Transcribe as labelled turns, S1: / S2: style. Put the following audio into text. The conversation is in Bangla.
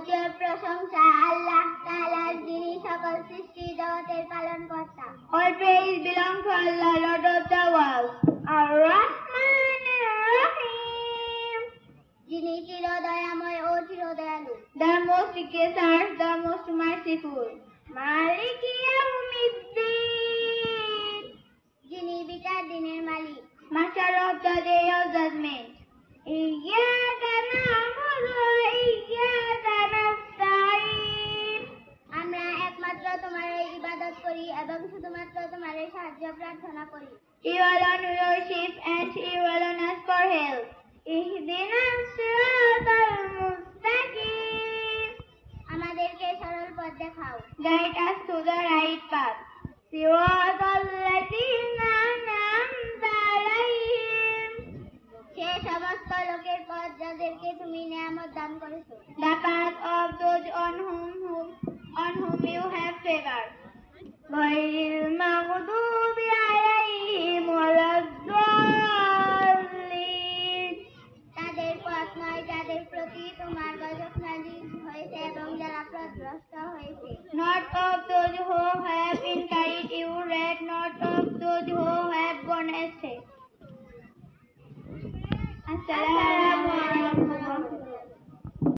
S1: যাবতীয় প্রশংসা আল্লাহ তাআলার, যিনি সকল সৃষ্টি জগতের পালনকর্তা।
S2: All praise belong to Allah, Lord of the world.
S1: আর-রাহমানির রহিম, যিনি চিরদয়াময় ও চিরদয়ালু।
S2: The most gracious, the most merciful.
S1: মালিক ইয়াউমিদ্দিন, যিনি বিচার দিনের মালিক।
S2: Master of the day of judgment.
S1: ইয়্যাকা না'বুদু ওয়া ইয়্যাকা নাস্তাঈন, আমরা একমাত্র তোমারই ইবাদত করি এবং শুধুমাত্র তোমারই সাহায্য প্রার্থনা করি।
S2: You alone we worship and you alone ask for help.
S1: ইহদিনাস সিরাতাল মুস্তাকিম, আমাদেরকে সরল পথ দেখাও।
S2: Guide us to the right path.
S1: সিরাতাল্লাযীনা আন'আমতা আলাইহিম, সে সমস্ত লোকের পথ যাদেরকে তুমি নিয়ামত দান করেছো।
S2: The path of those on whom you have favored.
S1: গায়রিল মাগদুবি আলাইহিম ওয়ালাদ-দাল্লিন, তাদের পথ নয় যাদের প্রতি তোমার গজব নাযিল হয়েছে এবং যারা পথভ্রষ্ট হয়েছে।
S2: Not of those who have been carried you right, not of those who have gone astray. Assalamu alaikum.